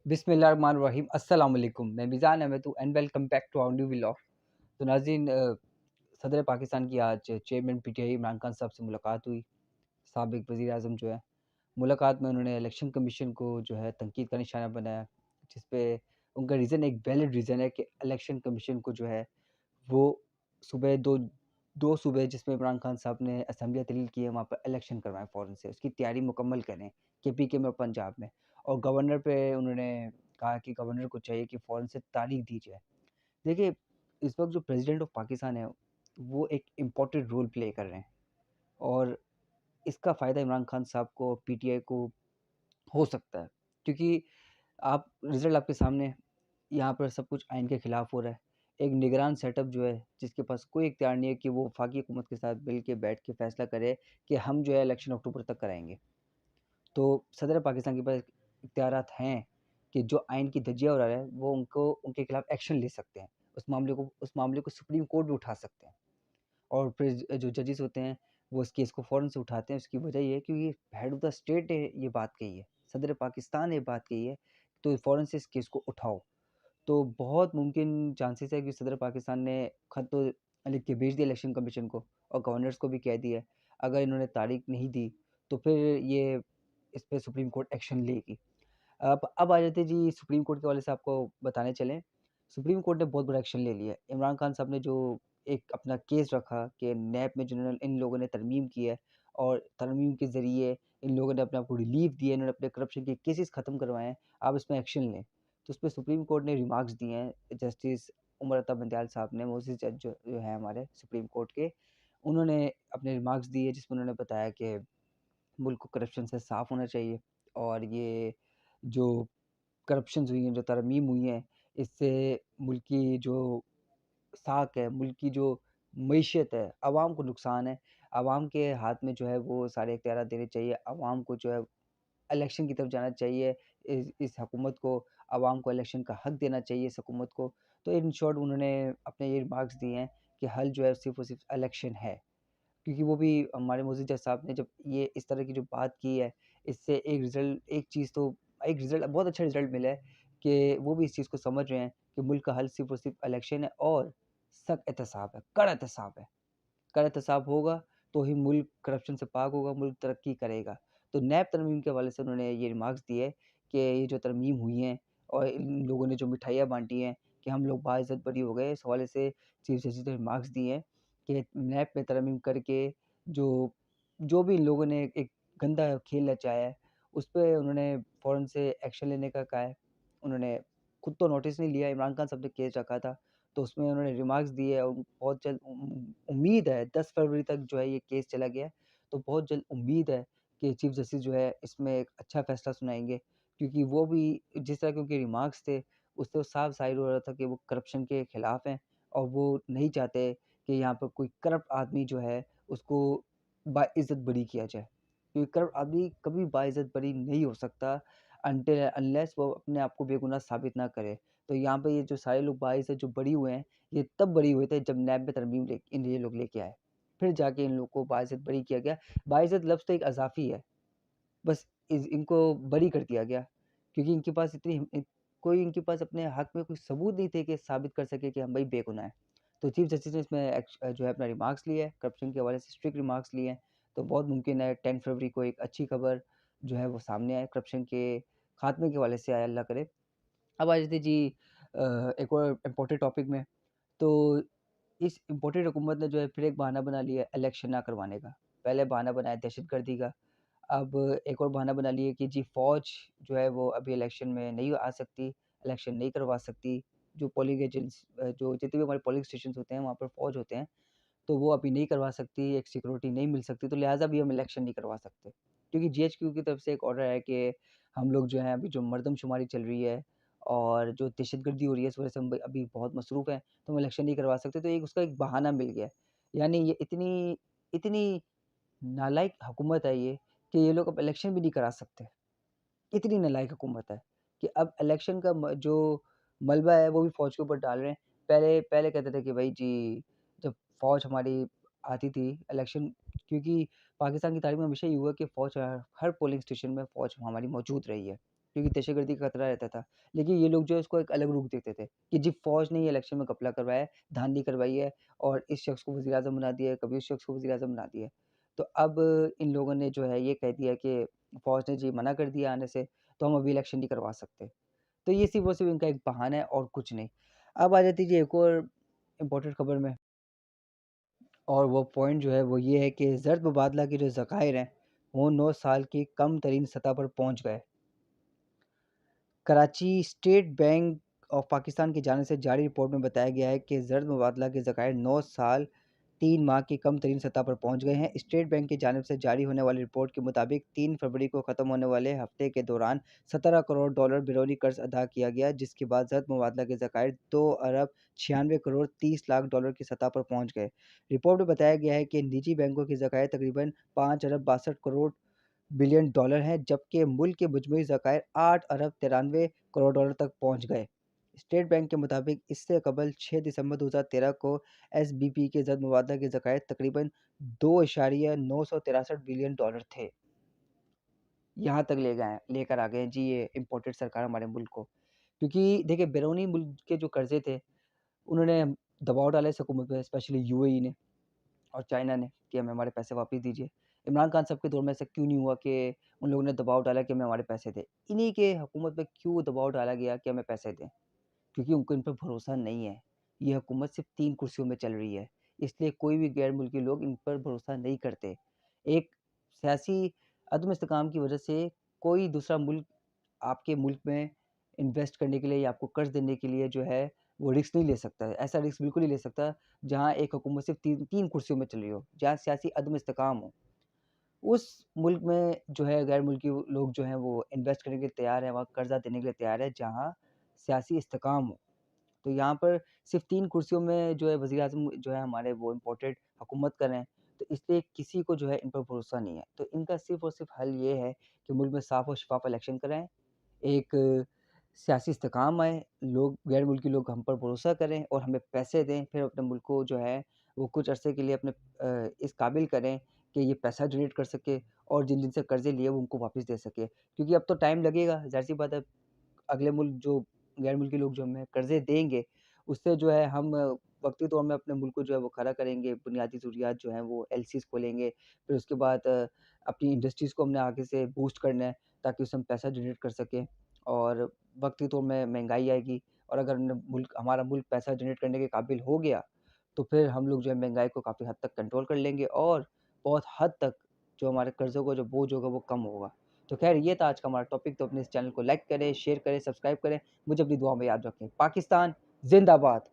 बिस्मिल्लाहिर्रहमानिर्रहीम अस्सलाम वालेकुम। मैं मिज़ान अहमद हूँ and welcome back to our new vlog. तो नाज़रीन, सदर पाकिस्तान की आज चेयरमैन पीटीआई इमरान खान साहब से मुलाकात हुई। साबिक वज़ीर आज़म जो है, मुलाकात में उन्होंने इलेक्शन कमीशन को जो है तनकीद का निशाना बनाया, जिस पे उनका रीज़न एक वैलिड रीज़न है कि इलेक्शन कमीशन को जो है वो सुबह दो दो सूबे जिसमें इमरान खान साहब ने असेंबलियाँ तहलील की है, वहाँ पर इलेक्शन करवाएँ फ़ौरन से, उसकी तैयारी मुकम्मल करें, केपीके में और पंजाब में। और गवर्नर पे उन्होंने कहा कि गवर्नर को चाहिए कि फ़ौरन से तारीख दी जाए। देखिए, इस वक़्त जो प्रेज़िडेंट ऑफ़ पाकिस्तान है, वो एक इम्पोर्टेंट रोल प्ले कर रहे हैं और इसका फ़ायदा इमरान खान साहब को और पीटीआई को हो सकता है। क्योंकि आप रिज़ल्ट आपके सामने है, यहाँ पर सब कुछ आइन के खिलाफ हो रहा है। एक निगरान सेटअप जो है, जिसके पास कोई इख्तियार नहीं है कि वो वफाकी हुकूमत के साथ मिल के बैठ के फ़ैसला करे कि हम जो है इलेक्शन अक्टूबर तक कराएँगे। तो सदर पाकिस्तान के पास इख्तियारात हैं कि जो आइन की धज्जियाँ उड़ा रहा है, वो उनके खिलाफ एक्शन ले सकते हैं। उस मामले को सुप्रीम कोर्ट भी उठा सकते हैं। और फिर जो जजेस होते हैं, वो इस केस को फ़ौरन से उठाते हैं। उसकी वजह ये है क्योंकि हेड ऑफ़ द स्टेट ने ये बात कही है, सदर पाकिस्तान ने ये बात कही है, तो फ़ौरन से इस केस को उठाओ। तो बहुत मुमकिन चांसेस है कि सदर पाकिस्तान ने खत तो लिख के भेज दिया इलेक्शन कमीशन को और गवर्नर्स को भी कह दिया है। अगर इन्होंने तारीख नहीं दी, तो फिर ये इस पे सुप्रीम कोर्ट एक्शन लेगी। अब आ जाते हैं जी सुप्रीम कोर्ट के हवाले से आपको बताने चलें। सुप्रीम कोर्ट ने बहुत बड़ा एक्शन ले लिया है। इमरान खान साहब ने जो एक अपना केस रखा कि नैब में जिन्होंने इन लोगों ने तरमीम की है और तरमीम के ज़रिए इन लोगों ने अपने आप को रिलीफ़ दिया, इन्होंने अपने करप्शन के केसेस ख़त्म करवाए हैं, आप इसमें एक्शन लें। तो उसपे सुप्रीम कोर्ट ने रिमार्क्स दिए हैं। जस्टिस उमर अता बंदयाल साहब ने, मोअज़्ज़िज़ जज जो हैं हमारे सुप्रीम कोर्ट के, उन्होंने अपने रिमार्क्स दिए जिसमें उन्होंने बताया कि मुल्क को करप्शन से साफ़ होना चाहिए और ये जो करप्शंस हुई हैं, जो तरमीम हुई हैं, इससे मुल्क की जो साख है, मुल्क की जो मईशत है, आवाम को नुकसान है। आवाम के हाथ में जो है वो सारे इख्तियारात देने चाहिए। आवाम को जो है इलेक्शन की तरफ जाना चाहिए। इस हुकूमत को आवाम को इलेक्शन का हक देना चाहिए इस हुकूमत को। तो इन शॉर्ट उन्होंने अपने ये रिमार्क्स दिए हैं कि हल जो है सिर्फ़ और सिर्फ़ इलेक्शन है। क्योंकि वो भी हमारे मोअज़्ज़िज़ जज साहब ने जब ये इस तरह की जो बात की है, इससे एक रिज़ल्ट बहुत अच्छा रिज़ल्ट मिला है कि वो भी इस चीज़ को समझ रहे हैं कि मुल्क का हल सिर्फ़ और सिर्फ़ इलेक्शन है और सख्त एहतसाब है, कड़ा एहतसाब है। कड़ा एहतसाब होगा तो ही मुल्क करप्शन से पाक होगा, मुल्क तरक्की करेगा। तो नैब तरमीम के हवाले से उन्होंने ये रिमार्क्स दिए कि ये जो तरमीम हुई हैं और इन लोगों ने जो मिठाइयाँ बाँटी हैं कि हम लोग बाइज़्ज़त बरी हो गए, इस हवाले से चीफ जस्टिस ने रिमार्क्स दिए हैं कि नैब में तरमीम करके जो जो भी इन लोगों ने एक गंदा खेल रचाया है, उस पे उन्होंने फ़ौरन से एक्शन लेने का कहा है। उन्होंने खुद तो नोटिस नहीं लिया, इमरान खान साहब ने केस रखा था, तो उसमें उन्होंने रिमार्क्स दिए और बहुत जल्द उम्मीद है 10 फरवरी तक जो है ये केस चला गया है, तो बहुत जल्द उम्मीद है कि चीफ जस्टिस जो है इसमें एक अच्छा फ़ैसला सुनाएँगे। क्योंकि वो भी जिस तरह के उनके रिमार्क्स थे, उससे वो साफ ज़ाहिर हो रहा था कि वो करप्शन के खिलाफ हैं और वो नहीं चाहते कि यहाँ पर कोई करप्ट आदमी जो है उसको बाइज़्ज़त बरी किया जाए। क्योंकि करप्ट आदमी कभी बाइज़्ज़त बरी नहीं हो सकता अनटिल अनलेस वो अपने आप को बेगुनाह साबित ना करे। तो यहाँ पे ये जो सारे लोग बाइज़्ज़त जो बरी हुए हैं, ये तब बरी हुए थे जब नैब में तरमीम ये लोग लेके आए। फिर जाके इन लोग को बाइज़्ज़त बरी किया गया। बाइज़्ज़त लफ्ज़ तो एक इज़ाफ़ी है। बस इनको बरी कर दिया गया क्योंकि इनके पास कोई इनके पास अपने हक में कोई सबूत नहीं थे कि साबित कर सके कि हम भाई बेगुनाह हैं। तो चीफ जस्टिस ने इसमें जो है अपना रिमार्क्स लिए हैं, करप्शन के हवाले से स्ट्रिक्ट रिमार्क्स लिए हैं। तो बहुत मुमकिन है 10 फरवरी को एक अच्छी खबर जो है वो सामने आए, करप्शन के खात्मे के हवाले से आए, अल्लाह करे। अब आ जाते हैं जी एक और इम्पोर्टेंट टॉपिक में। तो इस इम्पोर्टेंट हुकूमत ने जो है फिर एक बहाना बना लिया है इलेक्शन ना करवाने का। पहले बहाना बनाया दहशतगर्दी का, अब एक और बहाना बना लिया कि जी फ़ौज जो है वो अभी इलेक्शन में नहीं आ सकती, इलेक्शन नहीं करवा सकती। जो पोलिंग एजेंट्स जो जितने भी हमारे पोलिंग स्टेशंस होते हैं वहाँ पर फ़ौज होते हैं, तो वो अभी नहीं करवा सकती, एक सिक्योरिटी नहीं मिल सकती, तो लिहाज़ा भी हम इलेक्शन नहीं करवा सकते। क्योंकि जीएचक्यू की तरफ से एक ऑर्डर है कि हम लोग जो हैं अभी जो मरदमशुमारी चल रही है और जो दहशतगर्दी हो रही है, इस वजह से हम ब अभी बहुत मसरूफ़ हैं, तो हम इलेक्शन नहीं करवा सकते, तो एक उसका एक बहाना मिल गया है। यानी ये इतनी इतनी नालायक हुकूमत है ये कि ये लोग अब इलेक्शन भी नहीं करा सकते। इतनी नालायक हुकूमत है कि अब इलेक्शन का जो मलबा है वो भी फ़ौज के ऊपर डाल रहे हैं। पहले पहले कहते थे कि भई जी जब फ़ौज हमारी आती थी इलेक्शन, क्योंकि पाकिस्तान की तारीख़ में हमेशा ये हुआ कि फ़ौज हर पोलिंग स्टेशन में फ़ौज हमारी मौजूद रही है। क्योंकि दहशतगर्दी का खतरा रहता था। लेकिन ये लोग जो है उसको एक अलग रूप देखते थे कि जी फ़ौज ने ये इलेक्शन में घपला करवाया है, धांधली करवाई है और इस शख्स को वज़ीर-आज़म बना दिया है, कभी उस शख्स को वज़ीर-आज़म बना दिया है। तो अब इन लोगों ने जो है ये कह दिया कि फ़ौज ने जी मना कर दिया आने से, तो हम अभी इलेक्शन नहीं करवा सकते। तो ये सिर्फ़ और सिर्फ़ इनका एक बहाना है और कुछ नहीं। अब आ जाती है जी एक और इम्पोर्टेंट खबर में, और वो पॉइंट जो है वो ये है कि ज़र्द मुबादला के जो ज़खायर हैं, वो 9 साल की कम तरीन सतह पर पहुँच गए। Karachi state bank of Pakistan की जानिब से जारी रिपोर्ट में बताया गया है कि ज़र्द मुबादला के ज़खायर 9 साल 3 माह की कम तरीन सतह पर पहुँच गए हैं। स्टेट बैंक की जानिब से जारी होने वाली रिपोर्ट के मुताबिक 3 फरवरी को ख़त्म होने वाले हफ्ते के दौरान 17 करोड़ डॉलर बैरूनी कर्ज अदा किया गया, जिसके बाद ज़र्द मुबादला के ज़खायर 2 अरब 96 करोड़ 30 लाख डॉलर की सतह पर पहुँच गए। रिपोर्ट में बताया गया है कि निजी बैंकों के ज़खायर तकरीबन 5 अरब 62 करोड़ बिलियन डॉलर हैं, जबकि मुल्क के मजमूई ज़खायर 8 अरब 93 करोड़ डॉलर तक पहुँच गए। स्टेट बैंक के मुताबिक इससे कबल 6 दिसंबर 2013 को एसबीपी के ज़र्द मुबादला के ज़खायर तकरीबन 2.963 बिलियन डॉलर थे। यहाँ तक लेकर आ गए हैं जी ये इम्पोर्टेड सरकार हमारे मुल्क को। क्योंकि देखिए बैरूनी मुल्क के जो कर्ज़े थे, उन्होंने दबाव डाला इस हुकूमत पे, स्पेशली यूएई ने और चाइना ने कि हमें हमारे पैसे वापस दीजिए। इमरान खान साहब के दौर में ऐसा क्यों नहीं हुआ कि उन लोगों ने दबाव डाला कि हमें हमारे पैसे दें? इन्हीं के हुकूमत पे क्यों दबाव डाला गया कि हमें पैसे दें? क्योंकि उनको इन पे भरोसा नहीं है। ये हुकूमत सिर्फ़ 3 कुर्सियों में चल रही है, इसलिए कोई भी गैर मुल्की लोग इन पर भरोसा नहीं करते। एक सियासी अदम इस्तेकाम की वजह से कोई दूसरा मुल्क आपके मुल्क में इन्वेस्ट करने के लिए या आपको कर्ज़ देने के लिए जो है, वो रिस्क नहीं ले सकता है। ऐसा रिस्क बिल्कुल नहीं ले सकता, जहाँ एक हुकूमत सिर्फ़ 3 कुर्सियों में चल रही हो, जहाँ सियासी अदम इस्तेकाम हो। उस मुल्क में जो है गैर मुल्की लोग जो हैं वो इन्वेस्ट करने के लिए तैयार हैं, वहाँ कर्ज़ा देने के लिए तैयार है, जहाँ सियासी इस्तेकाम हो। तो यहाँ पर सिर्फ़ 3 कुर्सियों में जो है वज़ीर-आज़म जो है हमारे वो इम्पोर्टेड हुकूमत कर रहे हैं, तो इसलिए किसी को जो है इन पर भरोसा नहीं है। तो इनका सिर्फ़ और सिर्फ़ हल ये है कि मुल्क में साफ़ और शफ़ाफ़ इलेक्शन कराएँ, एक सियासी इस्तेकाम आए, लोग गैर मुल्की लोग हम पर भरोसा करें और हमें पैसे दें, फिर अपने मुल्क को जो है वो कुछ अरसे के लिए अपने इस काबिल करें कि ये पैसा जनरेट कर सके और जिन-जिन से कर्ज़े लिए वो उनको वापस दे सके। क्योंकि अब तो टाइम लगेगा, ज़ाहिर-सी बात है, अगले मुल्क जो गैर मुल्की लोग जो हमें कर्ज़े देंगे, उससे जो है हम वक़्ती तौर में अपने मुल्क को जो है वो खड़ा करेंगे, बुनियादी ज़रूरियात जो हैं वो एलसीज़ खोलेंगे, फिर उसके बाद अपनी इंडस्ट्रीज़ को हमने आगे से बूस्ट करना है, ताकि उससे हम पैसा जनरेट कर सकें और वक़्ती तौर में महँगाई आएगी और अगर हमने हमारा मुल्क पैसा जनरेट करने के काबिल हो गया, तो फिर हम लोग जो है महँगाई को काफ़ी हद तक कंट्रोल कर लेंगे और बहुत हद तक जो हमारे कर्ज़ों का जो बोझ होगा वो कम होगा। तो ख़ैर ये था आज का हमारा टॉपिक, तो अपने इस चैनल को लाइक करें, शेयर करें, सब्सक्राइब करें। मुझे अपनी दुआ में याद रखें। पाकिस्तान ज़िंदाबाद।